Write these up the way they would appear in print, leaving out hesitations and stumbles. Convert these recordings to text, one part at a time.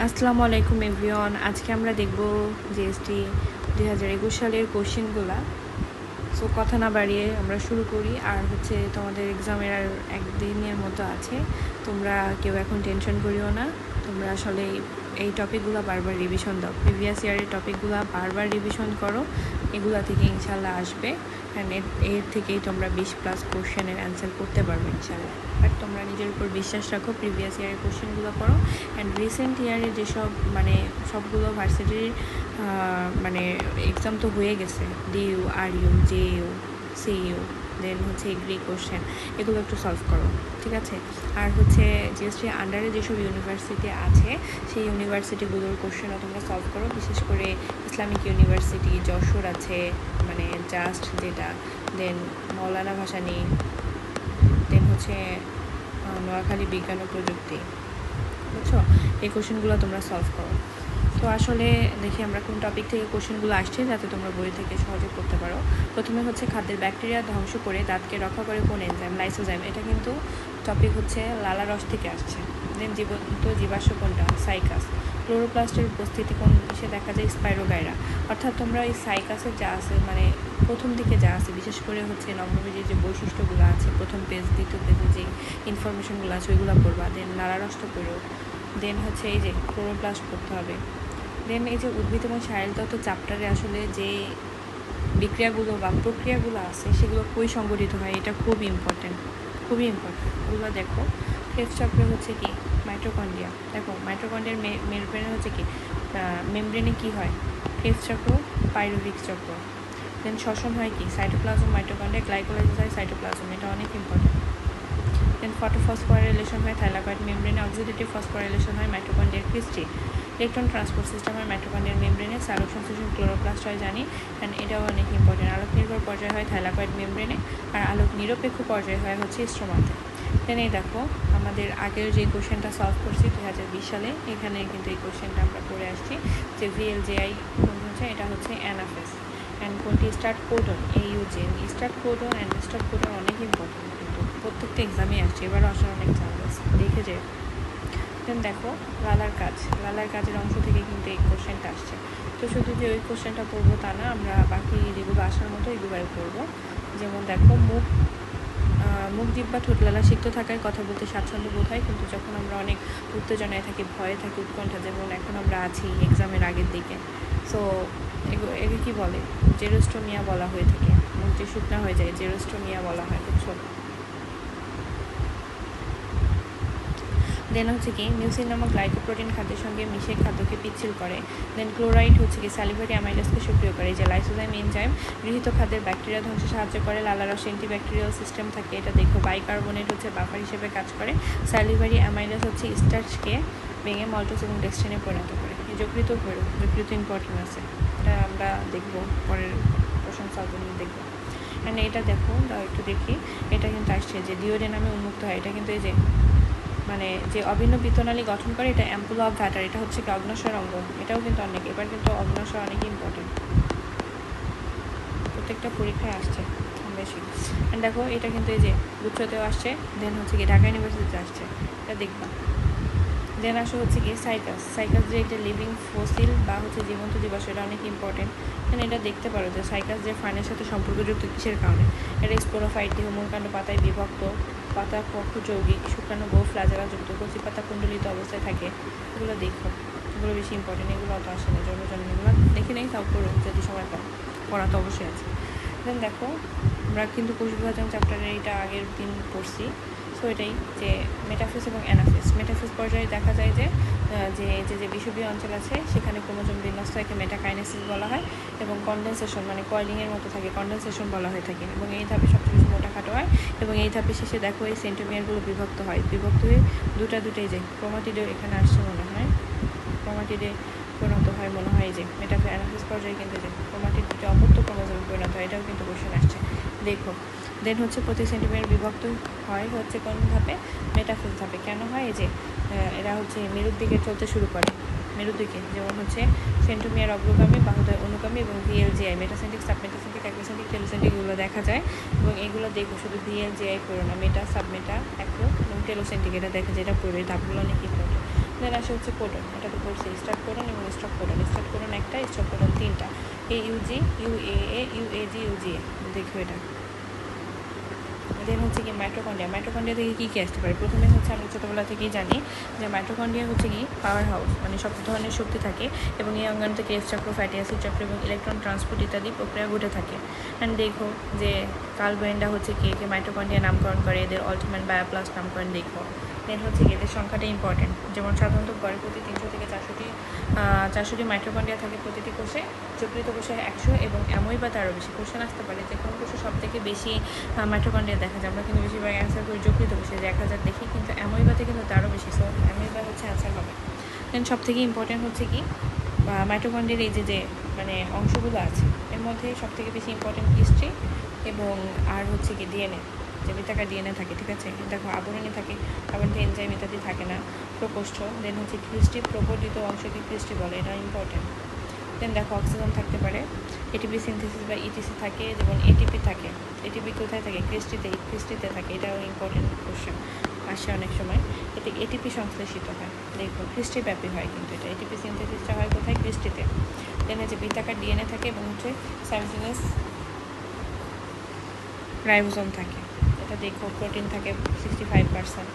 আসসালামু আলাইকুম এভরিওয়ান। আজকে আমরা দেখব জিএসটি 2021 সালের কোশ্চেনগুলা। সো কথা না বাড়িয়ে আমরা শুরু করি। আর তোমাদের এক্সামের আর একদিনের মতো আছে, তোমরা কেউ এখন টেনশন করিও না। তোমরা আসলে এই টপিকগুলো বারবার রিভিশন দাও, প্রিভিয়াস ইয়ারের টপিকগুলো বারবার রিভিশন করো, এগুলা থেকে ইনশাল্লাহ আসবে। অ্যান্ড এর থেকেই তোমরা 20+ কোশ্চেনের অ্যান্সার করতে পারবে ইনশাল্লাহ। বাট তোমরা নিজের উপর বিশ্বাস রাখো, প্রিভিয়াস ইয়ারের কোশ্চেনগুলো করো। অ্যান্ড রিসেন্ট ইয়ারে যেসব সবগুলো ভার্সিটির এক্সাম তো হয়ে গেছে, ডিইউ, আরইউ, জেইউ, সিইউ, দেন এগ্রি কোশ্চেন, এগুলো একটু সলভ করো, ঠিক আছে? আর জিএসটি আন্ডারে যেসব ইউনিভার্সিটি আছে সেই ইউনিভার্সিটিগুলোর কোশ্চেনও তোমরা সলভ করো। বিশেষ করে ইসলামিক ইউনিভার্সিটি যশোর আছে, জাস্ট যেটা, দেন মৌলানা ভাসানী, দেন নোয়াখালী বিজ্ঞান ও প্রযুক্তি, বুঝছো? এই কোশ্চেনগুলো তোমরা সলভ করো। তো আসলে দেখি আমরা কোন টপিক থেকে কোশ্চেনগুলো আসছে, যাতে তোমরা বই থেকে সহজে করতে পারো। প্রথমে খাদ্যের ব্যাকটেরিয়া ধ্বংস করে দাঁতকে রক্ষা করে কোন এনজাইম? লাইসোজাইম। এটা কিন্তু টপিক লালা রস থেকে আসছে। দেন জীবন্ত জীবাশ্ম কোনটা? সাইকাস। ক্লোরোপ্লাস্টের উপস্থিতি কোন দেশে দেখা যায়? স্পাইরোগাইরা। অর্থাৎ তোমরা এই সাইকাসের যা আছে, প্রথম দিকে যা আছে, বিশেষ করে নগ্নবীজের যে বৈশিষ্ট্যগুলো আছে, প্রথম পেজ দ্বিতীয় পেজে যে ইনফরমেশনগুলো আছে ওইগুলো পড়বা। দেন লালা রসটা পড়ো। দেন এই যে ক্লোরোপ্লাস্ট পড়তে হবে। দেন এই যে উদ্ভিদ এবং শারীরতত্ত্ব চ্যাপ্টারে আসলে যে বিক্রিয়াগুলো বা প্রক্রিয়াগুলো আছে সেগুলো কই সংগঠিত হয়, এটা খুবই ইম্পর্টেন্ট, খুবই ইম্পর্টেন্ট। ওগুলো দেখো। ক্রেবস চক্রে কি? মাইটোকন্ড্রিয়া। দেখো মাইটোকন্ড্রিয়ার মেমব্রেনে কি, মেমব্রেনে কি হয়? ক্রেবস চক্র, পাইরুভিক চক্র। দেন শ্বসন হয় কি? সাইটোপ্লাজম, মাইটোকন্ড্রিয়া, গ্লাইকোলাইসিস হয় সাইটোপ্লাজম, এটা অনেক ইম্পর্টেন্ট। দেন ফটোফসফোরাইলেশন হয় থাইলাকয়েড মেমব্রেনে, অক্সিডেটিভ ফসফোরাইলেশন হয় মাইটোকন্ড্রিয়ার ক্রিস্টি। ইলেকট্রন ট্রান্সপোর্ট সিস্টেম হয় মাইটোকন্ড্রিয়ার মেমব্রেনে, সালোক সংশ্লেষণ ক্লোরোপ্লাস্ট হয় জানি, অ্যান্ড এটাও অনেক ইম্পর্টেন্ট। আলোক নির্ভর পর্যায় হয় থাইলাকয়েড মেমব্রেনে, আর আলোক নিরপেক্ষ পর্যায় হয় স্ট্রোমাতে। দেন এই দেখো আমাদের আগের যে কোশ্চেনটা সলভ করছি 2020 সালে, এখানে কিন্তু এই কোশ্চেনটা আমরা করে আসছি যে VLJI এটা অ্যানাফেস, অ্যান্ড কোনটি? Start codon, AUG। Start codon and stop codon অনেক ইম্পর্টেন্ট, কিন্তু প্রত্যেকটা এক্সামে আসছে, এবারও আসার অনেক চান্স আছে, দেখে যে। দেন দেখো লালার কাজ, লালার কাজের অংশ থেকে কিন্তু এই কোশ্চেনটা আসছে। তো শুধু যে ওই কোশ্চেনটা পড়বো তা না, আমরা বাকি যেগুলো আসার মতো এগুলোই পড়বো। যেমন দেখো মুখ জিহ্বা ঠোঁট লালা সিক্ত থাকায় কথা বলতে স্বাচ্ছন্দ্য বোধ হয়, কিন্তু যখন আমরা অনেক উত্তেজনায় থাকি, ভয়ে থাকি, উৎকণ্ঠা, যেমন এখন আমরা আছি এক্সামের আগের দিকে, সো একে কী বলে? জেরোস্টোমিয়া বলা হয়ে থাকে। মুখ যে শুকনা হয়ে যায় জেরোস্টোমিয়া বলা হয়, বুঝছো? দেন কি মিউসিন নামক গ্লাইকোপ্রোটিন খাদ্যের সঙ্গে মিশে খাদ্যকে পিচ্ছিল করে। দেন ক্লোরাইড কি স্যালিভারি অ্যামাইলেজকে সক্রিয় করে। যে লাইসোজাইম এনজাইম গৃহীত খাদ্যের ব্যাকটেরিয়া ধ্বংসে সাহায্য করে। লালা রসে অ্যান্টিব্যাকটেরিয়াল সিস্টেম থাকে, এটা দেখো। বাইকার্বনেট বাফার হিসেবে কাজ করে। স্যালিভারি অ্যামাইলেজ স্টার্চকে ভেঙে মল্টোজ এবং ডেক্সট্রিনে পরিণত করে। যকৃত ইম্পর্টেন্ট আছে, এটা আমরা দেখবো পরের প্রশংসা দেখবো। অ্যান্ড এটা দেখো, একটু দেখি, এটা কিন্তু আসছে যে ডিওডেনামে উন্মুক্ত হয়। এটা কিন্তু এই যে যে অভিন্ন পিত্তনালী গঠন করে, এটা অ্যাম্পুলা অফ ভ্যাটার, এটা কি অগ্ন্যাশয় অঙ্গ, এটাও কিন্তু অনেক, এবার কিন্তু অগ্ন্যাশয় অনেক ইম্পর্টেন্ট, প্রত্যেকটা পরীক্ষায় আসছে বেশি। অ্যান্ড দেখো এটা কিন্তু এই যে গুচ্ছতেও আসছে। দেন কি ঢাকা ইউনিভার্সিটিতে আসছে, এটা দেখবা। দেন কি সাইকাস যে একটা লিভিং ফসিল বা জীবন্ত জীবাশ্ম, এটা অনেক ইম্পর্টেন্ট। দেন এটা দেখতে পারো যে সাইকাস যে ফার্নের সাথে সম্পর্কযুক্ত কিসের কারণে? এটা স্পোরোফাইট, দেহ মূলকাণ্ড পাতায় বিভক্ত, পাতা পক্ষ যৌগিক, শুক্রাণু বহু ফ্লাজেলাযুক্ত, কচি পাতা কুণ্ডলিত অবস্থায় থাকে। এগুলো দেখো, এগুলো বেশি ইম্পর্টেন্ট, এগুলো অত আসে না। জন্ম এগুলো দেখে নেই, তাও করো যদি সময় পাও, পড়া তো অবশ্যই আছে। দেন দেখো আমরা কিন্তু কোষ বিভাজন চ্যাপ্টারে এটা আগের দিন পড়ছি। সো এটাই যে মেটাফেজ এবং অ্যানাফেজ। মেটাফেজ পর্যায়ে দেখা যায় যে যে বিষুবীয় অঞ্চল আছে সেখানে ক্রোমোজোম বিন্যস্ত একে মেটাকাইনেসিস বলা হয়, এবং কনডেনসেশন কয়েলিংয়ের মতো থাকে, কনডেনসেশন বলা হয়ে থাকে, এবং এই ধাপে সবচেয়ে বেশি মোটাখাটো হয়। এবং এই ধাপে শেষে দেখো এই সেন্টোমিয়ারগুলো বিভক্ত হয়, বিভক্ত হয়ে দুটাই যে ক্রোমাটিডেও এখানে আসছে মনে হয়, ক্রোমাটিডে পরিণত হয় মনে হয়। যে অ্যানাফেজ পর্যায়ে কিন্তু যে ক্রোমাটিড দুটো অপত্য ক্রোমোজোমে পরিণত হয়, এটাও কিন্তু কোশ্চেন আসছে, দেখো। দেন প্রতি সেন্টিমিটার বিভক্ত হয় কোন ধাপে? মেটাফেজ ধাপে। কেন হয়? এই যে এরা মেরুর দিকে চলতে শুরু করে, মেরুর দিকে, যেমন সেন্টোমিয়ার অগ্রগামী, বাহুদ্বয় অনুগামী, এবং VLGI মেটাসেন্টিক, সাবমেটাসেন্টিক, অ্যাক্রোসেন্টিক, টেলোসেন্টিক, এগুলো দেখা যায়। এবং এগুলো দেখো, শুধু VLGI পড়ো না, মেটা, সাবমেটা, অ্যাক্রো এবং টেলোসেন্টিক, এটা দেখা যায়, এটা পড়বে। ধাপগুলো অনেক ইম্পর্টেন্ট। দেন আসে হচ্ছে কোডন, এটা তো বলছি স্টার্ট কোডন এবং স্টপ কোডন। স্টার্ট কোডন একটা, স্টপ কোডন তিনটা, AUG, UAA, UAG, UGA। দেখো এটা। দেন হচ্ছে কি মাইটোকন্ড্রিয়া। মাইটোকন্ড্রিয়া থেকে কী কী আসতে পারে? প্রথমে হচ্ছে আমরা ছোটোবেলা থেকেই জানি যে মাইটোকন্ড্রিয়া হচ্ছে কি পাওয়ার হাউস, মানে সব ধরনের শক্তি থাকে এবং এই অঙ্গাণু থেকে এফ চক্র, ফ্যাটি অ্যাসিড চক্র এবং ইলেকট্রন ট্রান্সপোর্ট ইত্যাদি প্রক্রিয়া ঘটে থাকে। অ্যান্ড দেখো যে কার্ল ব্রেন্ডা হচ্ছে কি মাইটোকন্ড্রিয়া নামকরণ করে, এদের অল্টিমেট বায়োপ্লাস্ট নামকরণ দেখো। দেন হচ্ছে কি এদের সংখ্যাটা ইম্পর্টেন্ট, যেমন সাধারণত গড়ে প্রতি 300 থেকে 400টি মাইটোকন্ড্রিয়া থাকে প্রতিটি কোষে, যকৃত কোষে 100 এবং এমই বা তারও বেশি। কোশ্চেন আসতে পারে যে কোন কোষে সব থেকে বেশি মাইটোকন্ড্রিয়া দেখা যায়? আমরা কিন্তু বেশিরভাগ অ্যান্সার করি যকৃত কোষে, যে 1000 দেখি, কিন্তু অ্যামোইবাতে কিন্তু তারও বেশি। সো অ্যামোইবা হচ্ছে অ্যান্সার হবে। দেন সব থেকে ইম্পর্টেন্ট হচ্ছে কি মাইটোকন্ড্রিয়ার এই যে মানে অংশগুলো আছে, এর মধ্যে সব থেকে বেশি ইম্পর্টেন্ট হিস্ট্রি এবং আর হচ্ছে কি ডিএনএ, যে বৃত্তাকার ডিএনএ থাকে, ঠিক আছে। দেখো আবরণী থাকে, আবরণীতে এনজাইম ইত্যাদি থাকে না। প্রকোষ্ঠ, দেন হচ্ছে ক্রিস্টি, প্রকটিত অংশকে ক্রিস্টি বলে, এটা ইম্পর্টেন্ট। দেন দেখো অক্সিজেন থাকতে পারে, এটিপি সিনথেসিস বা ইটিসি থাকে, যেমন এটিপি থাকে। এটিপি কোথায় থাকে? ক্রিস্টিতে থাকে, এটাও ইম্পর্টেন্ট কোশ্চেন আসে অনেক সময়। এতে এটিপি সংশ্লেষিত হয়, দেখো ক্রিস্টিব্যাপী হয়, কিন্তু এটা এটিপি সিনথেসিসটা হয় কোথায়? ক্রিস্টিতে। দেন হচ্ছে বৃত্তাকার ডিএনএ থাকে এবং হচ্ছে সাইমোজিনাস রাইবোসোম থাকে, এটা দেখো। প্রোটিন থাকে 65%।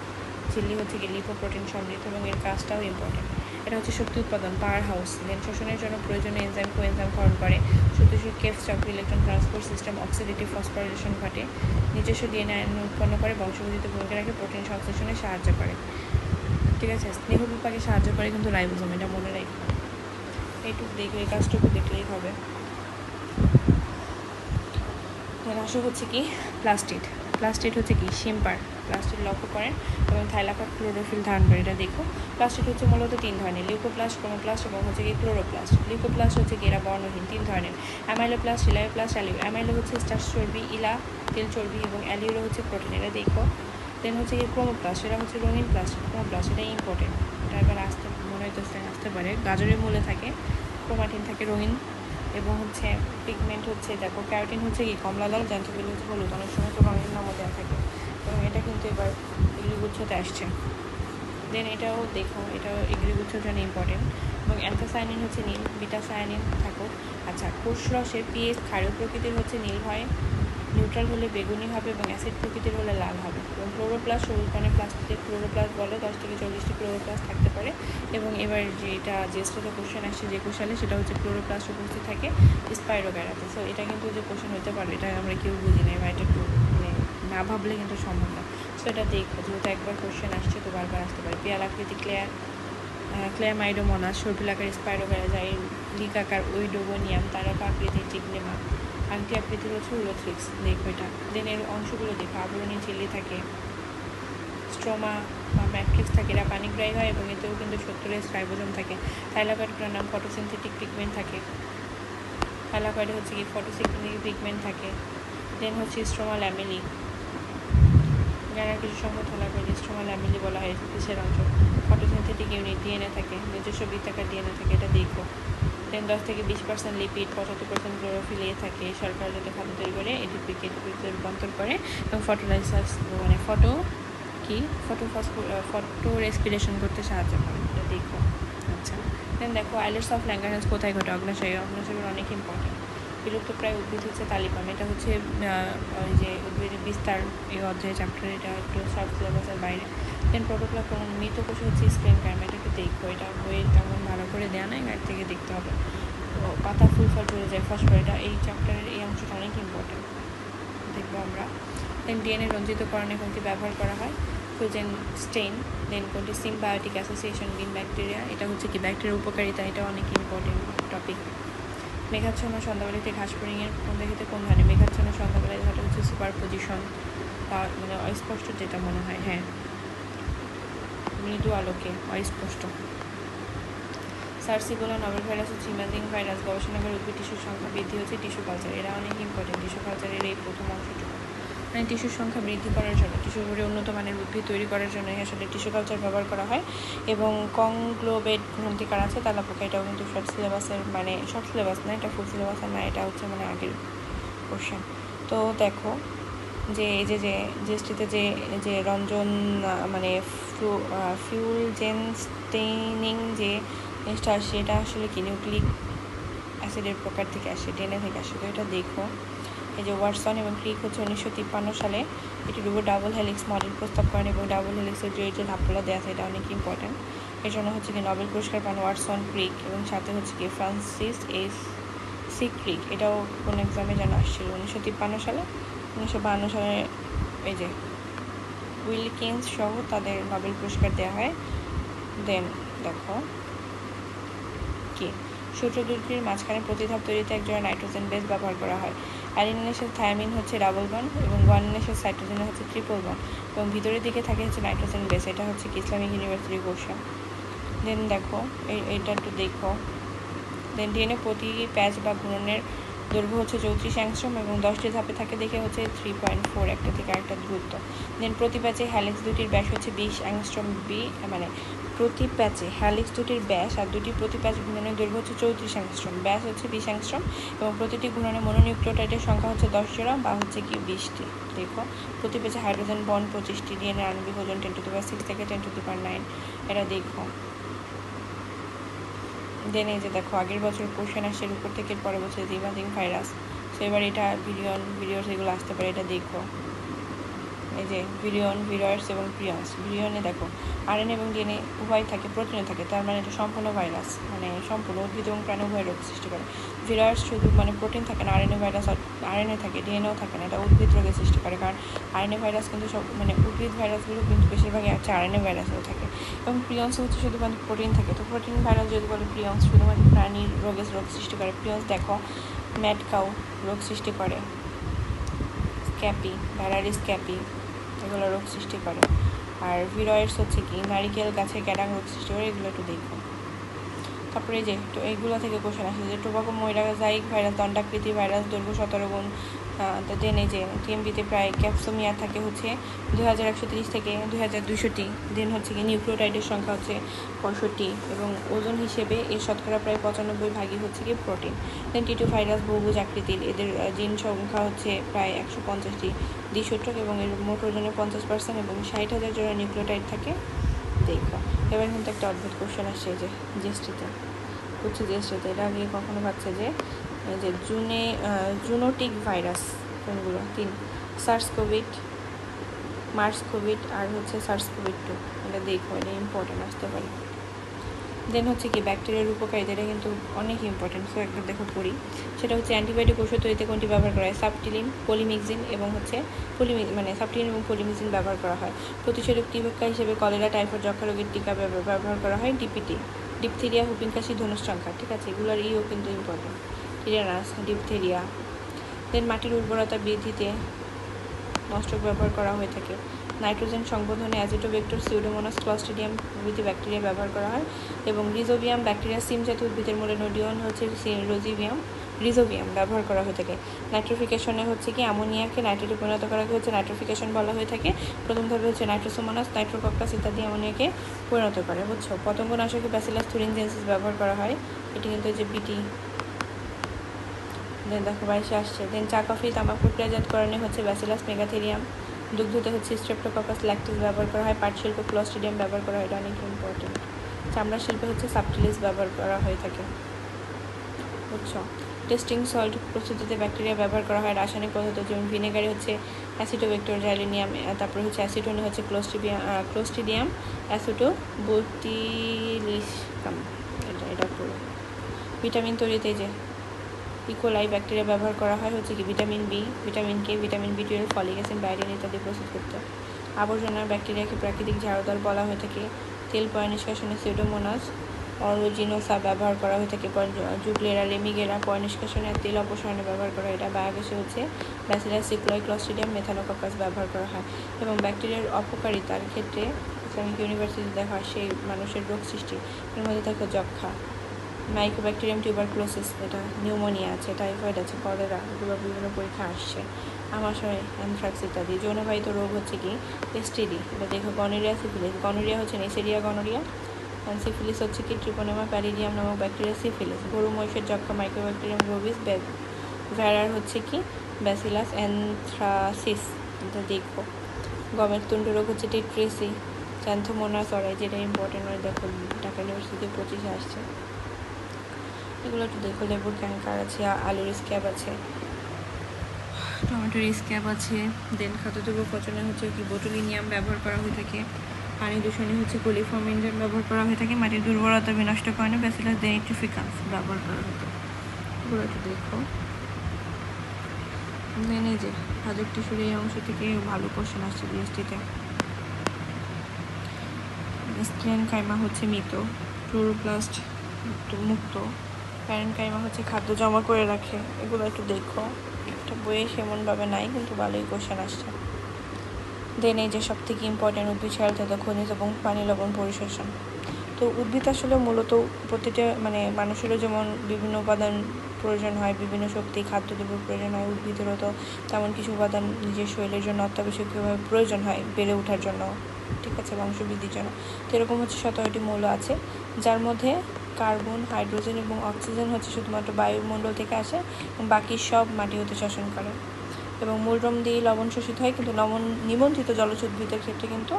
চিলি হচ্ছে কি লিপোপ্রোটিন সমৃদ্ধ এবং এর কাজটাও ইম্পর্টেন্ট। এটা হচ্ছে শক্তি উৎপাদন, পাওয়ার হাউস। দেন শোষণের জন্য প্রয়োজনীয় এনজাইম কোএনজাইম ক্ষরণ করে। শক্তিশালী কেফ চক্র, electron transport system, oxidative phosphorylation ঘটে। নিজস্ব ডিএনএ উৎপন্ন করে, বংশবৃদ্ধিতে ভূমিকা রাখে, প্রোটিন সংশ্লেষণে সাহায্য করে, ঠিক আছে। স্নেহ বিপাকে সাহায্য করে কিন্তু রাইবোসোম, এটা মনে রাখবে। এইটুকু দেখলে, এই কাজটুকু দেখলেই হবে। আসো হচ্ছে কি প্লাস্টিড। প্লাস্টিড হচ্ছে কি শিম্পার প্লাস্টিড লক্ষ্য করেন এবং থাইলাকার ক্লোরোফিল ধারণ করে, এটা দেখো। প্লাস্টিড হচ্ছে মূলত 3 ধরনের, লিউকোপ্লাস্ট, ক্রোমোপ্লাস্ট এবং হচ্ছে কি ক্লোরোপ্লাস্ট। লিউকোপ্লাস্ট হচ্ছে কি এরা বর্ণহীন, 3 ধরনের, অ্যামাইলোপ্লাস্ট, ইলায়োপ্লাস্ট, অ্যালিউ। অ্যামাইলো হচ্ছে স্টার্চ চর্বি, ইলা তেল চর্বি এবং অ্যালিউরো হচ্ছে প্রোটিন, এটা দেখো। দেন হচ্ছে কি ক্রোমোপ্লাস্ট, এটা হচ্ছে রঙিন প্লাস্টিড। ক্রোমোপ্লাস্ট এটা ইম্পর্টেন্ট, এটা এবার মনে হইতেছে আসতে পারে। গাজরের মূলে থাকে, ক্রোমাটিন থাকে রঙিন, এবং হচ্ছে পিগমেন্ট হচ্ছে দেখো ক্যারোটিন হচ্ছে কি কমলা লাল, জ্যান্থোফিল হচ্ছে হলুদ, অনেক সময় তো রঙের নামও দেওয়া থাকে, এবং এটা কিন্তু এবার এগ্রিগুচ্ছতে আসছে। দেন এটাও দেখো, এটাও এগ্রিগুচ্ছর জন্য ইম্পর্টেন্ট। এবং অ্যান্থোসায়ানিন হচ্ছে নীল, বিটা সায়ানিন থাকো। আচ্ছা, কোষ রসের পিএইচ ক্ষারীয় প্রকৃতির হচ্ছে নীল হয়, নিউট্রাল হলে বেগুনি হবে এবং অ্যাসিড প্রকৃতির হলে লাল হবে। এবং ক্লোরোপ্লাস্ট সবুজ বর্ণের প্লাস্টিক ক্লোরোপ্লাস্ট বলে, 10 থেকে 40টি ক্লোরোপ্লাস্ট থাকতে পারে। এবং এবার যেটা জিএসটিতে কোশ্চেন আসছে যে কোশ্চেনে, সেটা হচ্ছে ক্লোরোপ্লাস্ট উপস্থিত থাকে স্পাইরোগ্যারাতে। সো এটা কিন্তু যে কোশ্চেন হতে পারে, এটা আমরা কেউ বুঝি না, বা এটা একটু মানে না ভাবলে কিন্তু সম্ভব না। সো এটা দেখবো, যেহেতু একবার কোশ্চেন আসছে তো বারবার আসতে পারে। পেয়ালাকৃতি ক্লেয়ামাইডোমোনাস, সর্পিলাকার স্পাইরোগ্যারাজাই, লিকাকার ওইডোগোনিয়াম, তারকা আকৃতির জিগনেমা, আংটি আকৃতির হচ্ছে উলোথ্রিক্স, দেখো এটা। দেন এর অংশগুলো দেখো, আবরণী ঝিল্লি থাকে, স্ট্রোমা বা ম্যাট্রিক্স থাকে, এরা পানিগ্রাহী হয় এবং এতেও কিন্তু 70 রাইবোজোম থাকে। থাইলাকয়েডটার নাম ফটোসিনথেটিক পিগমেন্ট থাকে, থাইলাকয়েডে হচ্ছে কি ফটোসিনথেটিক পিগমেন্ট থাকে। দেন হচ্ছে স্ট্রোমা ল্যামেলি, জানার কিছু সংখ্যক থাইলাকয়েড স্ট্রোমা ল্যামেলি বলা হয়, কিসের অংশ? ফটোসিনথেটিক ইউনিট, ডিএনএ থাকে, নিজস্ব বৃত্তাকার ডিএনএ থাকে, এটা দেখো। দেন 10 থেকে 20% লিপিড, 75% ক্লোরোফিল এ থাকে। শর্করা যাতে খাদ্য তৈরি করে, এটিপিকে রূপান্তর করে এবং ফটোলাইসাস মানে ফটো রেসপিরেশন করতে সাহায্য করে, এটা দেখো। আচ্ছা, দেন দেখো আইলেটস অফ ল্যাঙ্গারহ্যান্স কোথায় ঘটে? অগ্নাশয়। অগ্নাশয়গুলো অনেক ইম্পর্টেন্ট। বিলুপ্ত প্রায় উদ্ভিদ হচ্ছে তালিপাম, এটা হচ্ছে ওই যে উদ্ভিদের বিস্তার এই অধ্যায় চ্যাপ্টার, এটা একটু শর্ট সিলেবাসের বাইরে। দেন প্রোটোপ্লাস্ট মৃত কোষ হচ্ছে স্ক্রিন ক্যাম, এটা একটু দেখবো, এটা বইয়ে তেমন ভালো করে দেওয়া নাই, গাড়ি থেকে দেখতে হবে। তো পাতা ফুল ফল ঝরে যায়, ফসফর, এটা এই চ্যাপ্টারের এই অংশটা অনেক ইম্পর্টেন্ট, দেখবো আমরা। দেন ডিএনএ রঞ্জিতকরণে কোনটি ব্যবহার করা হয়? Frozen Steyn. দেন কোনটি সিম্বায়োটিক অ্যাসোসিয়েশন বিন ব্যাকটেরিয়া, এটা হচ্ছে কি ব্যাকটেরিয়ার উপকারিতা, এটা অনেক ইম্পর্টেন্ট টপিক। মেঘাচ্ছন্ন সন্ধ্যাবেলাতে ঘাস ফড়িংয়ের দেখিতে কোন ধরনের? মেঘাচ্ছন্ন সন্ধ্যাবেলায় ঘটে হচ্ছে সুপার পজিশন, বা মানে অস্পষ্ট যেটা মনে হয়, হ্যাঁ, মৃদু আলোকে অস্পষ্ট। সার্সিবোলা নভেল ভাইরাস হচ্ছে ইমাজিং ভাইরাস, গবেষণাগারে উদ্ভিদ টিস্যুর সংখ্যা বৃদ্ধি হচ্ছে টিস্যু কালচার, এরা অনেক ইম্পর্টেন্ট। টিস্যু কালচারের এই প্রথম অংশটুকু, মানে টিস্যুর সংখ্যা বৃদ্ধি করার জন্য, টিস্যু করে উন্নত মানের উদ্ভিদ তৈরি করার জন্য আসলে টিস্যু কালচার ব্যবহার করা হয়। এবং কংগ্লোবেট গ্রন্থিকার আছে তালাপোকা, এটাও কিন্তু শর্ট সিলেবাসের, মানে শর্ট সিলেবাস না, এটা ফুল সিলেবাসের না, এটা হচ্ছে মানে আগের কোশ্চেন। তো দেখো যে এই যে যে জিএসটিতে যে যে রঞ্জন মানে ফিউলজেনস্টেইনিং যে জিনিসটা আসে এটা আসলে কি নিউক্লিক অ্যাসিডের প্রকার থেকে আসে, ডিএনএ থেকে আসে। তো এটা দেখো, এই যে ওয়াটসন এবং ক্রিক হচ্ছে 1953 সালে এটির উপর ডাবল হেলিক্স মডেল প্রস্তাব করেন এবং ডাবল হেলিক্সের যে ধাপগুলো দেওয়া আছে এটা অনেক ইম্পর্টেন্ট। এর জন্য হচ্ছে কি নোবেল পুরস্কার পান ওয়াটসন, ক্রিক এবং সাথে হচ্ছে কি ফ্রান্সিস সি ক্রিক। এটাও কোন এক্সামে যেন আসছিল 1953 সালে। 1952 সালে এই যে উইলকিন্স সহ তাদের নোবেল পুরস্কার দেওয়া হয়। দেন দেখো কি সূত্র দুটির মাঝখানে প্রতিধাপ তৈরিতে একজোড়া নাইট্রোজেন বেস ব্যবহার করা হয়। অ্যালিনের সাথে থায়ামিন হচ্ছে ডাবল বন্ড এবং গুয়ানিনের সাথে সাইট্রোজেন হচ্ছে ট্রিপল বন্ড এবং ভিতরের দিকে থাকে হচ্ছে নাইট্রোজেন বেস। এটা হচ্ছে কি ইসলামিক ইউনিভার্সিটি কোশ্চেন। দেন দেখো এইটা একটু দেখো। দেন ডিএনএ প্রতি প্যাচ বা ঘূর্ণনের দৈর্ঘ্য হচ্ছে 34 অ্যাংস্ট্রম এবং 10টি ধাপে থাকে দেখে হচ্ছে 3.4 একটা থেকে আরেকটা দূরত্ব। দেন প্রতি প্যাচে হ্যালিক্স দুটির ব্যাস হচ্ছে 20 অ্যাংস্ট্রম মানে প্রতি প্যাচে হ্যালিক্স দুটির ব্যাস আর দুটি প্রতি প্যাচ ঘূর্ণনের দৈর্ঘ্য হচ্ছে 34 অ্যাংস্ট্রম, ব্যাস হচ্ছে 20 অ্যাংস্ট্রম এবং প্রতিটি ঘূর্ণনে মনোনিউক্লিওটাইডের সংখ্যা হচ্ছে 10 জোড়া বা হচ্ছে কি 20টি। দেখো প্রতি প্যাচে হাইড্রোজেন বন্ড 25টি, ডিএনএ আণবিক ওজন 10⁶ থেকে 10⁹ এটা দেখো। দেন এই যে দেখো আগের বছর কোশ্চেন আসছে উপর থেকে পরের বছর জিবাজিং ভাইরাস। সো এবার এটা ভিডিওস এগুলো আসতে পারে, এটা দেখো। এই যে ভিরিয়স এবং প্রিয়ন্স। ভিরিয়নে দেখো আরএনএ এবং ডিএনএ উভয় থাকে, প্রোটিনে থাকে, তার মানে এটা সম্পূর্ণ ভাইরাস, মানে সম্পূর্ণ উদ্ভিদ এবং প্রাণী উভয় রোগ সৃষ্টি করে। ভিরিয়স শুধু মানে প্রোটিন থাকে না, আরএনএ ভাইরাস আরএনএ থাকে, ডিএনএও থাকে না, এটা উদ্ভিদ রোগের সৃষ্টি করে। কারণ আরএনএ ভাইরাস কিন্তু সব মানে উদ্ভিদ ভাইরাসগুলো কিন্তু বেশিরভাগই হচ্ছে আরএনএ ভাইরাসও থাকে। এবং প্রিয়ন্স হচ্ছে শুধুমাত্র প্রোটিন থাকে। তো প্রোটিন ভাইরাস যদি বলে প্রিয়ন্স শুধুমাত্র প্রাণীর রোগ সৃষ্টি করে। প্রিয়ন্স দেখো ম্যাড কাউ রোগ সৃষ্টি করে, স্ক্যাপি ভ্যারারিস ক্যাপি এগুলো রোগ সৃষ্টি করে। আর ভিরয়েডস হচ্ছে কি নারিকেল গাছের ক্যাডাং রোগ সৃষ্টি করে, এগুলো একটু দেখো। তারপরে যে তো এইগুলো থেকে কোশ্চেন আসে যে টোবাকো মোজাইক ভাইরাস, দণ্ডাকৃতি ভাইরাস, দৈর্ঘ্য 17 গুণ। দেন এই যে টিএমবিতে প্রায় ক্যাপসোমিয়া থাকে হচ্ছে 2130 থেকে 2200টি। দেন হচ্ছে কি নিউক্লিওটাইডের সংখ্যা হচ্ছে 65 এবং ওজন হিসেবে এর শতকরা প্রায় 95 ভাগই হচ্ছে কি প্রোটিন। দেন টিটু ভাইরাস বহুভুজ আকৃতির, এদের জিন সংখ্যা হচ্ছে প্রায় 150টি দ্বিসূত্রক এবং এর মোট ওজনের 50% এবং 60,000 জোড়া নিউক্লিওটাইড থাকে। দেখো এবার কিন্তু একটা অদ্ভুত কোশ্চেন আসছে যে জিএসটিতে হচ্ছে জিএসটিতে এটা আগে কখনো ভাবছে যে জুনোটিক ভাইরাস কোনগুলো? 3 সার্স কোভিড, মার্স কোভিড আর হচ্ছে সার্স কোভিড 2। এটা দেখো, এটা ইম্পর্টেন্ট আসতে পারে। দেন হচ্ছে কি ব্যাকটেরিয়ার উপকারিতা, এটা কিন্তু অনেক ইম্পর্টেন্ট। সো একটু দেখো পড়ি। সেটা হচ্ছে অ্যান্টিবায়োটিক ওষুধ তৈরিতে কোনটি ব্যবহার করা হয়? সাবটিলিন, পলিমিক্সিন এবং হচ্ছে সাবটিলিন এবং পলিমিক্সিন ব্যবহার করা হয়। প্রতিষেধক টিকা হিসেবে কলেরা, টাইফয়েড, যক্ষা রোগের টিকা ব্যবহার করা হয়। ডিপিটি, ডিপথেরিয়া, হুপিং কাশি, ধনুষ্টঙ্কার। ঠিক আছে, এগুলোর ইও কিন্তু ইম্পর্টেন্ট। টিটানাস, ডিপথেরিয়া। দেন মাটির উর্বরতা বৃদ্ধিতে মশক ব্যবহার করা হয়ে থাকে। নাইট্রোজেন সংবন্ধনে অ্যাজিটোবেক্টর, সিউডোমোনাস, ক্লস্ট্রিডিয়াম প্রভৃতি ব্যাকটেরিয়া ব্যবহার করা হয় এবং রিজোবিয়াম ব্যাকটেরিয়া, সিম জাতীয় উদ্ভিদের মূলে নোডিয়ন হচ্ছে রিজোবিয়াম ব্যবহার করা হয়ে থাকে। নাইট্রোফিকেশনে হচ্ছে কি অ্যামোনিয়াকে নাইট্রেটে পরিণত করাকে হচ্ছে নাইট্রোফিকেশন বলা হয়ে থাকে। প্রথম ধাপে হচ্ছে নাইট্রোসোমোনাস, নাইট্রোকক্কাস ইত্যাদি অ্যামোনিয়াকে পরিণত করে। বুঝছো? পতঙ্গনাশকে ব্যাসিলাস থুরিনজেন্সিস ব্যবহার করা হয়, এটি কিন্তু যে বিটি। দেন দেখো 22 আসছে। দেন চা, কফি, তামাক প্রক্রিয়াজাতকরণে হচ্ছে ব্যাসিলাস মেগাথেরিয়াম, দুগ্ধতে হচ্ছে স্ট্রেপ্টোককাস ল্যাকটিস ব্যবহার করা হয়। পাট শিল্পে ক্লস্ট্রিডিয়াম ব্যবহার করা হয়, এটা অনেক ইম্পর্টেন্ট। চামড়া শিল্পে হচ্ছে সাবটিলিস ব্যবহার করা হয়ে থাকে। বুঝছো? টেস্টিং সল্ট প্রস্তুতিতে ব্যাকটেরিয়া ব্যবহার করা হয়। রাসায়নিক পদার্থ যেমন ভিনেগারে হচ্ছে অ্যাসিটোবেক্টর, জাইলেনিয়াম, তারপরে হচ্ছে অ্যাসিটোনে হচ্ছে ক্লোস্ট্রিডিয়াম অ্যাসিটোবোটিলিকাম। এটা পুরো ভিটামিন তৈরিতে যে ইকোলাই ব্যাকটেরিয়া ব্যবহার করা হয় হচ্ছে কি vitamin B, vitamin K, vitamin বি12, ফলিক অ্যাসিড, বাইরিন ইত্যাদি প্রস্তুত করতে। আবর্জনার ব্যাকটেরিয়াকে প্রাকৃতিক ঝাড়ুদল বলা হয়ে থাকে। তেল পয় নিষ্কাশনে সিউডোমোনাস অরোজিনোসা ব্যবহার করা হয়ে থাকে। জুগলেরা, লেমিগেরা পয় নিষ্কাশনে তেল অপসারণে ব্যবহার করা হয়। এটা বায়োগ্যাসে হচ্ছে ব্যাসিলাস সিক্লোই, ক্লস্ট্রিডিয়াম, মেথানোকক্কাস ব্যবহার করা হয়। এবং ব্যাকটেরিয়ার অপকারিতার ক্ষেত্রে ইসলামিক ইউনিভার্সিটি দেখা সেই মানুষের রোগ সৃষ্টি, এর মধ্যে থাকে যক্ষা, মাইক্রোব্যাকটেরিয়াম টিউবারকুলোসিস, এটা নিউমোনিয়া আছে, টাইফয়েড আছে, কলেরা, এগুলো বিভিন্ন পরীক্ষা আসছে। আমাশয়, অ্যানথ্রাক্স ইত্যাদি। যৌনবাহিত রোগ হচ্ছে কি এসটিডি, এটা দেখো গনোরিয়া, সিফিলিস। গনোরিয়া হচ্ছে নেসেরিয়া গনোরিয়া, সিফিলিস হচ্ছে কি ট্রিপোনেমা প্যারিডিয়াম নামক ব্যাকটেরিয়া সিফিলিস। গরু মহিষের যক্ষা, মাইক্রোব্যাকটেরিয়াম গ্লোবিস। ভেড়ার হচ্ছে কি ব্যাসিলাস অ্যানথ্রাসিস। এটা দেখো। গমের তুণ্ড রোগ হচ্ছে টিট্রেসি, চ্যান্থোমোনাস অরাই, যেটা ইম্পর্টেন্ট হয়। দেখো ঢাকা ইউনিভার্সিটি 25-এ আসছে। এগুলো একটু দেখো। লেবুর ক্যাঙ্কার আছে, আলুর স্ক্যাব আছে, টমেটোর স্ক্যাব আছে। দেন খাদ্যদ্রব্য পচনে হচ্ছে কি বোটুলিনিয়াম ব্যবহার করা হয়ে থাকে। পানি দূষণে হচ্ছে কোলিফর্ম ইঞ্জিন ব্যবহার করা হয়ে থাকে। মাটির দুর্বলতা বিনষ্ট করে না ব্যাসিলাস ডেনিট্রিফিকান্স ব্যবহার করা হতো। এগুলো একটু দেখো। দেন এই যে হাজক টিস্যুর এই অংশ থেকে ভালো কোশ্চেন আসছে বিএসটিতে। স্ক্লেন কাইমা হচ্ছে মৃত, ক্লোরোপ্লাস্ট মুক্ত, প্যারেন্ট কাইমা হচ্ছে খাদ্য জমা করে রাখে। এগুলো একটু দেখো। একটা বইয়ে সেমনভাবে নাই, কিন্তু ভালোই কোশ্চেন আসছে। দেন এই যে সব থেকে ইম্পর্টেন্ট উদ্ভিদ স্বাস্থ্য, খনিজ এবং পানি লবণ পরিশোষণ। তো উদ্ভিদ আসলে মূলত প্রতিটা মানুষেরও যেমন বিভিন্ন উপাদান প্রয়োজন হয়, বিভিন্ন শক্তি খাদ্যদ্রব্যের প্রয়োজন হয়, উদ্ভিদেরও তো তেমন কিছু উপাদান নিজের শরীরের জন্য অত্যাবশ্যকীয়ভাবে প্রয়োজন হয় বেড়ে ওঠার জন্য, ঠিক আছে, বংশবৃদ্ধির জন্য। তো এরকম হচ্ছে 17টি মৌল আছে, যার মধ্যে কার্বন, হাইড্রোজেন এবং অক্সিজেন হচ্ছে শুধুমাত্র বায়ুমণ্ডল থেকে আসে, বাকি সব মাটি হতে শোষণ করে। এবং মূলরম দিয়ে লবণ শোষিত হয়, কিন্তু লবণ নিমন্ত্রিত জলজ উদ্ভিদের ক্ষেত্রে কিন্তু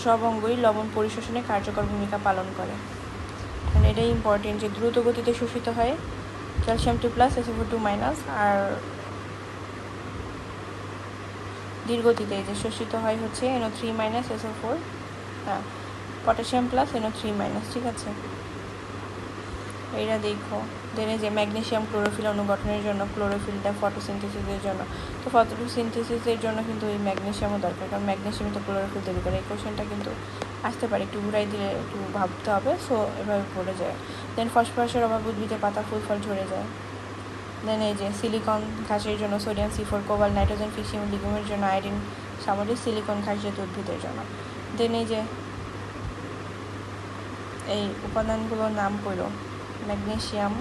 সব অঙ্গই লবণ পরিশোষণে কার্যকর ভূমিকা পালন করে। কারণ এটাই ইম্পর্টেন্ট যে দ্রুত গতিতে শোষিত হয় ক্যালসিয়াম 2+, SO4 2-, আর ধীরগতিতে যে শোষিত হয় হচ্ছে NO3-, SO4, potassium plus NO3-, ঠিক আছে। এইটা দেখো। দেন যে ম্যাগনেসিয়াম ক্লোরোফিল অনুগঠনের জন্য, ক্লোরোফিলটা ফটোসিনথেসিসের জন্য। তো ফটোসিনথেসিসের জন্য কিন্তু এই ম্যাগনেসিয়ামও দরকার, কারণ ম্যাগনেসিয়াম তো ক্লোরোফিল তৈরি করে। এই কোশ্চেনটা কিন্তু আসতে পারে, একটু ঘুরাই দিলে একটু ভাবতে হবে, সো এভাবে পড়ে যায়। দেন ফসফরাসের অভাব উদ্ভিদের পাতা ফুল ফল ঝরে যায়। দেন এই যে সিলিকন ঘাসের জন্য sodium C4, cobalt, nitrogen fixing, লিগুমের জন্য আয়োডিন, সামরিক সিলিকন ঘাস জাতীয় উদ্ভিদের জন্য। দেন এই যে এই উপাদানগুলোর নাম পড়ো। ম্যাগনেসিয়াম,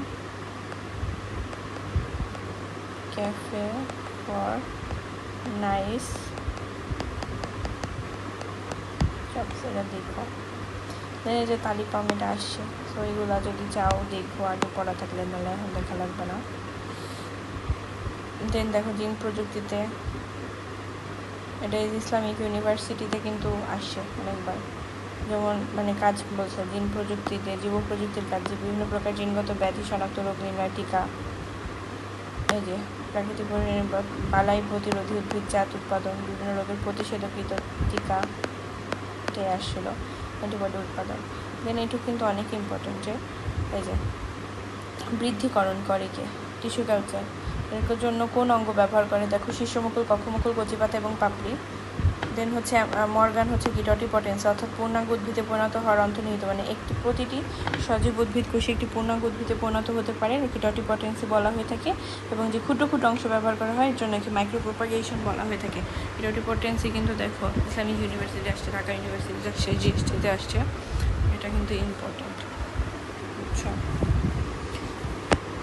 ক্যাফে ফর নাইস, সব সেটা দেখো। দেন এই যে তালিপাম, এটা আসছে। সো এগুলো যদি চাও দেখবো, আগে পড়া থাকলে নাহলে এখন দেখা লাগবে না। দেন দেখো জিন প্রযুক্তিতে, এটা ইসলামিক ইউনিভার্সিটিতে কিন্তু আসছে অনেকবার। যেমন কাজ বলছে জিন প্রযুক্তিতে, জীব প্রযুক্তির কাজ, যে বিভিন্ন প্রকার জিনগত ব্যাধি শনাক্ত, রোগ নির্ণয়, টিকা, এই যে প্রাকৃতিক বালাই প্রতিরোধী উদ্ভিদজাত উৎপাদন, বিভিন্ন রোগের প্রতিষেধকৃত টিকা, এটাই আসছিল, অ্যান্টিবডি উৎপাদন। দেন এটুকু কিন্তু অনেক ইম্পর্টেন্ট যে এই যে বৃদ্ধিকরণ করে কে, টিস্যু কালচার, এর জন্য কোন অঙ্গ ব্যবহার করে। দেখো শীর্ষমুকুল, কক্ষমুকুল, কচিপাতা এবং পাপড়ি। দেন হচ্ছে মর্গান হচ্ছে কি টটিপটেন্সি, অর্থাৎ পূর্ণাঙ্গ উদ্ভিদে পরিণত হওয়ার অন্তর্নিহিত, প্রতিটি সজীব উদ্ভিদ কোষে একটি পূর্ণাঙ্গ উদ্ভিদে পরিণত হতে পারে, একে টটিপটেন্সি বলা হয়ে থাকে। এবং যে ক্ষুদ্র ক্ষুদ্র অংশ ব্যবহার করা হয় এর জন্য একে মাইক্রোপ্রোপাগেশন বলা হয়ে থাকে। টটিপটেন্সি কিন্তু দেখো ইসলামিক ইউনিভার্সিটি আসছে, ঢাকা ইউনিভার্সিটি আসছে, জিএসটিতে আসছে, এটা কিন্তু ইম্পর্টেন্ট, বুঝছো।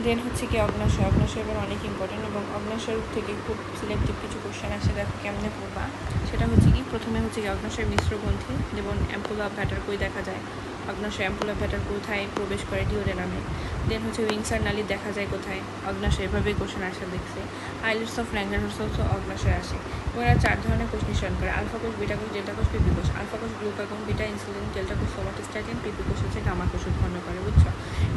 দেন হচ্ছে কি অগ্নাশয়। অগ্নাশয় এবার অনেক ইম্পর্টেন্ট, এবং অগ্নাশয় থেকে খুব সিলেক্টিভ কিছু কোশ্চেন আসে, দেখো কেমনে পড়বা। সেটা হচ্ছে কি, প্রথমে হচ্ছে কি অগ্নাশয় মিশ্র গ্রন্থি, যেমন অ্যাম্পুলা অফ ভ্যাটার কই দেখা যায়, অগ্নাশয় অ্যাম্পুলা অফ ভ্যাটার কোথায় প্রবেশ করে, ডিওডেনামে। দেন হচ্ছে উইংসার নালী দেখা যায় কোথায়, অগ্নাশয়, এভাবেই কোশ্চেন আসা দেখছে। আইলেটস অফ ল্যাঙ্গারহোলস হচ্ছে অগ্নাশয় আসে। ওরা 4 ধরনের কোষ নিঃসরণ করে, আলফা কোষ, বিটা কোষ, ডেল্টা কোষ, পিপি কোষ। আলফা কোষ গ্লুকাগন, বিটা ইনসুলিন, ডেল্টা কোষ সোমাটোস্ট্যাটিন, পিপি কোষ হচ্ছে গামা কোষ উৎপন্ন করে, বুঝছো।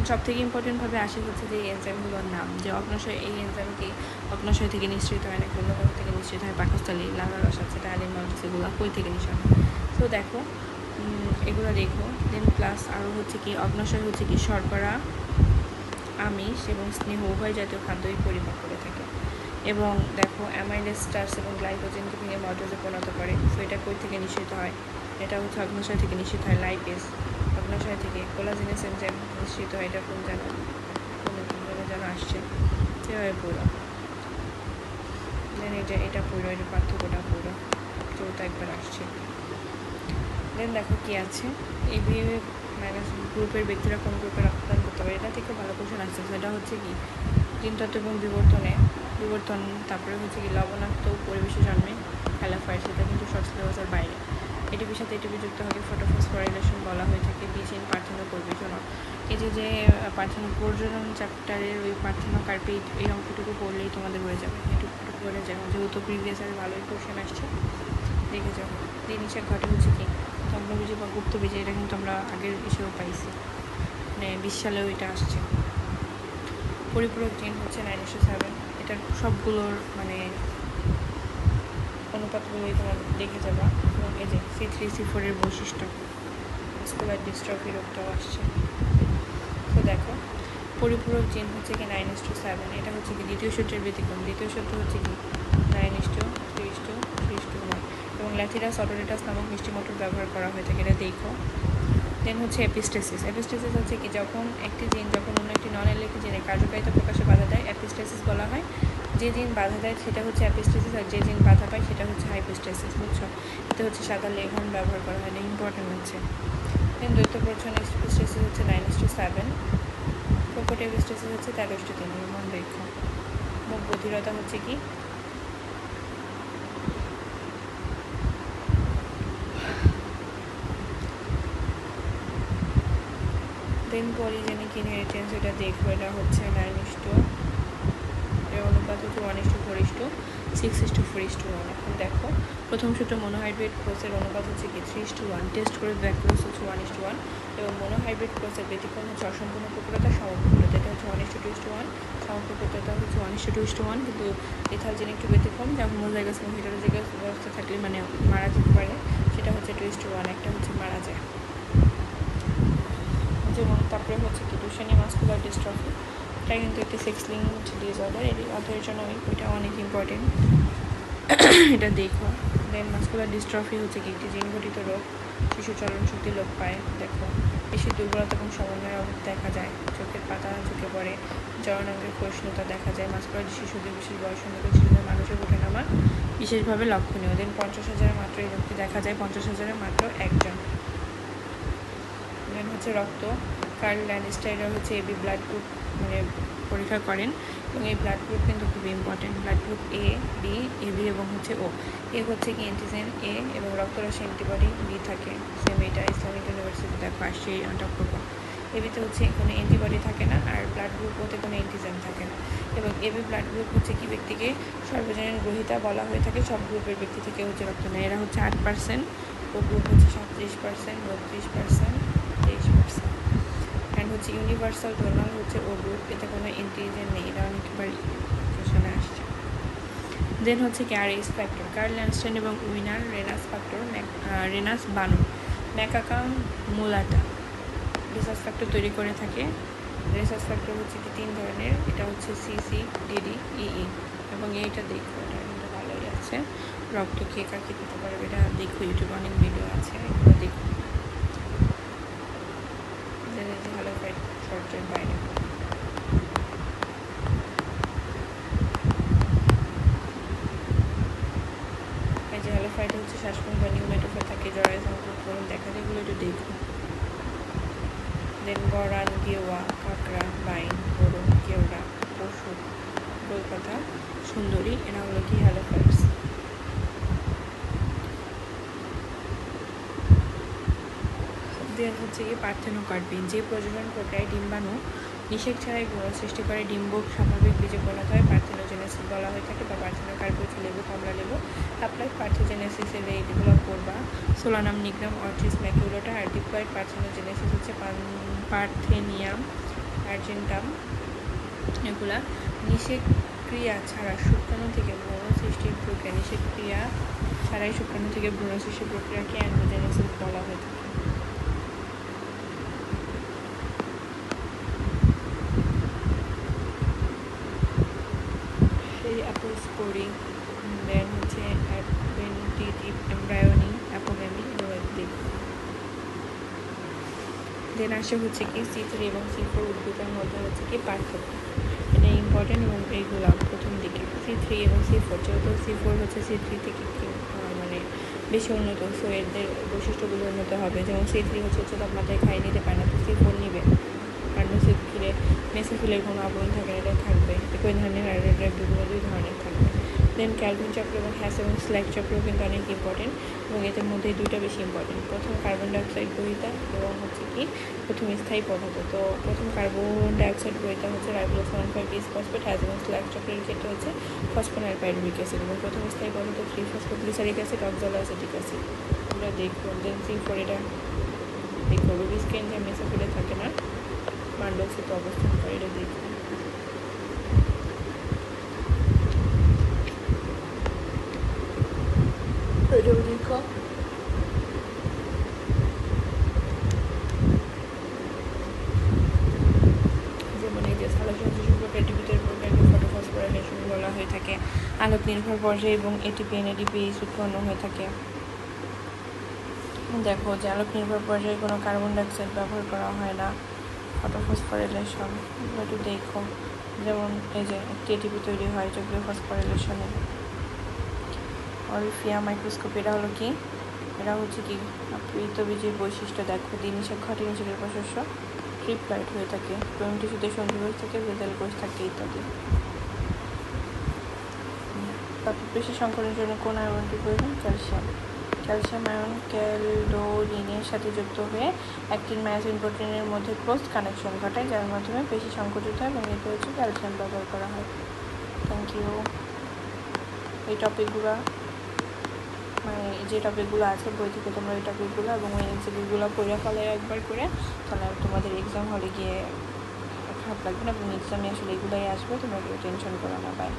সব থেকে ইম্পর্টেন্টভাবে আসে হচ্ছে যে এই এনজাইমগুলোর নাম, যে অগ্নাশয়, এই এনজাইমকে অগ্নাশয় থেকে নিঃসৃত হয়, নাকি অন্য কোনো থেকে নিঃসৃত হয়, পাকস্থলী, লালারস আছে, ডায়ালিন মাল্টিস, এগুলো কই থেকে নিঃসরণ হয়। তো দেখো এগুলো দেখো। দেন প্লাস আরও হচ্ছে কি অগ্নাশয় হচ্ছে কি শর্করা, আমিষ এবং স্নেহ উভয় জাতীয় খাদ্যই পরিপাক করে থাকে। এবং দেখো অ্যামাইলেজ, স্টার্চ এবং গ্লাইকোজেনকে ভেঙে মল্টোজে পরিণত করে। সো এটা কই থেকে নিঃসৃত হয়, এটা হচ্ছে অগ্নাশয় থেকে নিঃসৃত হয়। লাইপেজ অগ্নাশয় থেকে। কোলাজেনেস এনজাইম নিঃসৃত হয়, এটা কোন যেন আসছে, সেভাবে পুরো। দেন এটা পুরো, এটা পার্থক্যটা পুরো, চৌথা একবার আসছে। দেন দেখো কি আছে, এবি মাইনাস গ্রুপের ব্যক্তিরা কোন গ্রুপে রক্তদান করতে পারে, এটা থেকে ভালো কোশ্চেন আসছে। সেটা হচ্ছে কি জিনতত্ত্ব এবং বিবর্তন, তারপরে হচ্ছে কি লবণাক্ত পরিবেশে জন্মে হ্যালোফাইট, সেটা কিন্তু শর্ট সিলেবাসের বাইরে। এটিপির সাথে এটিপি যুক্ত হবে ফটোফসফোরাইলেশন বলা হয়ে থাকে। বিচেন পার্থেনোকার্পেশন, এই যে প্রজনন চ্যাপ্টারের ওই পার্থেনোকার্পেট, এই অঙ্কটুকু পড়লেই তোমাদের হয়ে যাবে, এটুকু করে যাও, যেহেতু প্রিভিয়াস আর ভালোই কোশ্চেন আসছে, দেখে যাও। জিনিসটা ঘটে হচ্ছে কি তন্দ্রবীজ বা গুপ্তবীজ, এটা কিন্তু আমরা আগের হিসেবেও পাইছি, মানে 20 সালেও এটা আসছে। পরিপূরক জিন হচ্ছে 9:7, এটার সবগুলোর মানে অনুপাতগুলোই তোমার দেখে যাবা। এবং এই যে C3C4 এর বৈশিষ্ট্য, মাসকুলার ডিস্ট্রফি রোগটাও আসছে। তো দেখো পরিপূরক জিন হচ্ছে কি 9:7, এটা হচ্ছে কি দ্বিতীয় সূত্রের ব্যতিক্রম। দ্বিতীয় সূত্র হচ্ছে কি 9:3:3:1 এবং ল্যাথিরাস অটোরেটাস নামক মিষ্টি মটর ব্যবহার করা হয়ে থাকে, এটা দেখো। দেন হচ্ছে এপিস্টেসিস। এপিস্টেসিস হচ্ছে কি যখন একটি জিন যখন অন্য একটি নন এলিক জিনের কার্যকারিতা প্রকাশে বাধা দেয়, এপিস্টেসিস বলা হয়। যে জিন বাধা দেয় সেটা হচ্ছে এপিস্টেসিস, আর যে জিন বাধা পায় সেটা হচ্ছে হাইপোস্টেসিস, বুঝছো? এটা হচ্ছে সাদা লেখন ব্যবহার করা হয় না, ইম্পর্টেন্ট হচ্ছে। দেন দ্বৈত প্রচ্ছন্ন এপিস্টেসিস হচ্ছে 9:7, প্রকট এপিস্টেসিস হচ্ছে 13:3, মন রেখো। মুখ বধিরতা হচ্ছে কি দেন পলিজেনিক ইনহেরিটেন্স, এটা দেখবো। এটা হচ্ছে 9:, এর অনুপাত হচ্ছে 1:4:6:4:1। এখন দেখো প্রথম সূত্র মনোহাইড্রেট ক্রসের অনুপাত হচ্ছে কি 3:1, টেস্ট করে ব্যাকক্রস হচ্ছে 1:1, এবং মনোহাইড্রেট ক্রসের ব্যতিক্রম হচ্ছে অসম্পূর্ণ প্রকুলতা সমপ্রকুলতা, এটা হচ্ছে 1:2:1, সমপ্রকুলতা হচ্ছে 1:2:1, কিন্তু এথাল জেন একটু ব্যতিক্রম, যা হোমোজাইগাস এবং হেটারোজাইগাস অবস্থা থাকলে মানে মারা যেতে পারে, সেটা হচ্ছে 2:1, একটা হচ্ছে মারা যায়। যেমন তারপরে হচ্ছে কি ডুশেনি মাসকুলার ডিস্ট্রফি, এটা কিন্তু একটি সেক্স লিঙ্কড ডিসঅর্ডার, এর অর্থের জন্য ওইটা অনেক ইম্পর্টেন্ট, এটা দেখো। দেন মাসকুলার ডিস্ট্রফি হচ্ছে কি একটি জিন ঘটিত রোগ, শিশু চলন শক্তি লোপ পায়। দেখো বেশি দুর্বলতা এবং সমন্বয়ের অভাব দেখা যায়, চোখের পাতা ঝুঁকে পড়ে, জননাঙ্গের ক্ষয়িষ্ণুতা দেখা যায়। মাসকুলার শিশুদের বিশেষ বয়স অনুযায়ী শিশুদের মানুষের ওঠে নামা বিশেষভাবে লক্ষণীয়। দেন 50,000 মাত্র এই রোগটি দেখা যায়, 50,000 মাত্র একজন। দেন হচ্ছে রক্ত, কার্ল ল্যান্ডস্টাইনার হচ্ছে এবি ব্লাড গ্রুপ মানে পরীক্ষা করেন, এবং এই ব্লাড গ্রুপ কিন্তু খুবই important. Blood group A, B, AB এবং হচ্ছে ও। এ হচ্ছে কি অ্যান্টিজেন এ, এবং রক্তরসে অ্যান্টিবডি বি থাকে। সেম এটা ইসলামিক ইউনিভার্সিটি দেখো আসছে ডক্টর। এবিতে হচ্ছে কোনো অ্যান্টিবডি থাকে না, আর ব্লাড গ্রুপ ওতে কোনো অ্যান্টিজেন থাকে না। এবং এবি ব্লাড গ্রুপ হচ্ছে কি ব্যক্তিকে সর্বজনীন গ্রহিতা বলা হয়ে থাকে, সব গ্রুপের ব্যক্তি থেকে হচ্ছে রক্ত নেয়। এরা হচ্ছে 8%, ও গ্রুপ হচ্ছে 37%, 32%, 23%। অ্যান্ড হচ্ছে ইউনিভার্সাল ডোনার হচ্ছে ও গ্রুপ, এতে কোনো অ্যান্টিজেন নেই, এটা অনেকবার কোশ্চেনে আসছে। দেন হচ্ছে কি আরএস ফ্যাক্টর, কার্ল ল্যান্ডস্টাইন এবং উইনার রেনাস ফ্যাক্টর, রেনাস বানো, ম্যাকাকাম মুলাটা রিসার্চ ফ্যাক্টর তৈরি করে থাকে। রিসার্চ ফ্যাক্টর হচ্ছে কি 3 ধরনের, এটা হচ্ছে সিসি, ডিডি, ইই, এবং এইটা দেখো, এটা কিন্তু ভালোই আছে। রক্ত কে কাকে দিতে পারবে এটা দেখো, ইউটিউবে অনেক ভিডিও আছে, এগুলো দেখো। ভালো ফাইট শর্টের বাইরে এই যে হ্যালো ফাইটে হচ্ছে শ্বাসকণ বা নিউমেটোফা থাকে, জরায়ু সংক্রমণ দেখা যায়, এগুলো একটু দেখো। দেন গরান, গেওয়া, কাঁকড়া, বাইন, গরম, কেওড়া, পশু, কলকাতা, সুন্দরী, এরা হলো কি হ্যালো ফাইটস। দেন হচ্ছে কি পার্থেনোকার্পিন, যে প্রজনন প্রক্রিয়ায় ডিম্বাণু নিষেক ছাড়াই ভ্রূণ সৃষ্টি করে ডিম্বক স্বাভাবিক বীজে পরিণত হয়, পার্থেনোজেনেসিস বলা হয়ে থাকে, বা পার্থেনোকার্পি হচ্ছে লেবু, কমলা লেবু। অ্যাপ্লাইড পার্থেনোজেনেসিসের এই ডেভেলপ করবা সোলানাম নিগ্রাম, অর্চিস ম্যাকিউলোটা, আর ডিপ্লয়েড পার্থেনোজেনেসিস হচ্ছে পার্থেনিয়াম আর্জেন্টাম। এগুলা নিষেক ক্রিয়া ছাড়া শুক্রাণু থেকে ভ্রূণ সৃষ্টির প্রক্রিয়া, নিষেক ক্রিয়া ছাড়াই শুক্রাণু থেকে ভ্রূণ সৃষ্টির প্রক্রিয়াকে অ্যান্ড্রোজেনেসিস বলা হয়ে থাকে। অ্যাপোস্পোরি, দেন হচ্ছে অ্যাডভেন্টিটিভ এমব্রায়োনি, অ্যাপোগেমি, এগুলো দেখব। দেন আসে হচ্ছে কি C3 এবং C4 উদ্ভিদের মধ্যে হচ্ছে কি পার্থক্য, এটা ইম্পর্টেন্ট। এবং এইগুলো প্রথম দিকে C3 এবং C4, যেহেতু C4 হচ্ছে C3 থেকে মানে বেশি উন্নত, সো এদের বৈশিষ্ট্যগুলো উন্নত হবে। যেমন C3 হচ্ছে উচ্চ তাপমাত্রায় খাই নিতে পারে না, তো C4 নিবে। আর মেসোফিলের কোনো আবরণ থাকে না, এটা থাকবে। একই ধরনের আর এটা বিভিন্ন 2 ধরনের থাকবে। দেন ক্যালভিন চক্র এবং হ্যাস এবং স্ল্যাক চক্র কিন্তু অনেক ইম্পর্টেন্ট, এবং এদের মধ্যে দুইটা বেশি ইম্পর্টেন্ট। প্রথম কার্বন ডাইঅক্সাইড গ্রহীতা এবং হচ্ছে কি প্রথম স্থায়ী পদার্থ। তো প্রথম কার্বন ডাইঅক্সাইড গ্রহীতা হচ্ছে রাইবোজ 1,5 বিস ফসফেট, হ্যাজ এবং স্ল্যাক চক্রের ক্ষেত্রে হচ্ছে ফসফোনাইল পাইরুভিক অ্যাসিড, এবং প্রথম স্থায়ী পদার্থ 3-ফসফোগ্লিসারিক অ্যাসিড, অক্সালোঅ্যাসিটিক অ্যাসিড। আমরা দেখবো। দেন C4 এটা দেখবো রুবিস্কে এনজাইম মেসোফিলে থাকে না, মান্ডলসিতে অবস্থান করে, এটা দেখবো। এটাও দেখো। যেমন এই যে সালোকসংশ্লেষণ প্রক্রিয়াটির ভিতরে প্রক্রিয়াকে ফটোফসফোরাইলেশন বলা হয়ে থাকে। আলোক নির্ভর পর্যায়ে এবং এটিপি এনএডিপিএইচ উৎপন্ন হয়ে থাকে। দেখো যে আলোক নির্ভর পর্যায়ে কোনো কার্বন ডাইঅক্সাইড ব্যবহার করা হয় না, ফটোফসফোরাইলেশন একটু দেখো। যেমন এই যে একটি এটিপি তৈরি হয় যৌগীয় ফসফোরাইলেশনে। অলিফিয়া মাইক্রোস্কোপ এটা হলো কি, এটা হচ্ছে কি পৃথবীজীর বৈশিষ্ট্য। দেখো দ্বিনিষেক ঘটে নিষেকের প্রশস্য ট্রিপ্লয়েড হয়ে থাকে, ক্লোয়েম টিস্যুতে সন্ধি কোষ থাকে, ভেজাল কোষ থাকে ইত্যাদি। তারপর পেশি সংকরণের জন্য কোন আয়রনটি প্রয়োজন? ক্যালসিয়াম। ক্যালসিয়াম আয়ন ক্যালোডিনের সাথে যুক্ত হয়ে অ্যাক্টিন মায়োসিন প্রোটিনের মধ্যে ক্লোজ কানেকশন ঘটায়, যার মাধ্যমে পেশি সংকুচিত হয় এবং এতে হচ্ছে ক্যালসিয়াম ব্যবহার করা হয়। Thank you. এই টপিকগুলো মানে যে টপিকগুলো আছে বই থেকে তোমরা এই টপিকগুলো এবং ওই এমসিকিউগুলো পড়ে ফেলে একবার করে, তাহলে তোমাদের এক্সাম হলে গিয়ে খারাপ লাগবে না, এবং এক্সামে আসলে এগুলোই আসবে, তোমরা কেউ টেনশন করো না। বাই।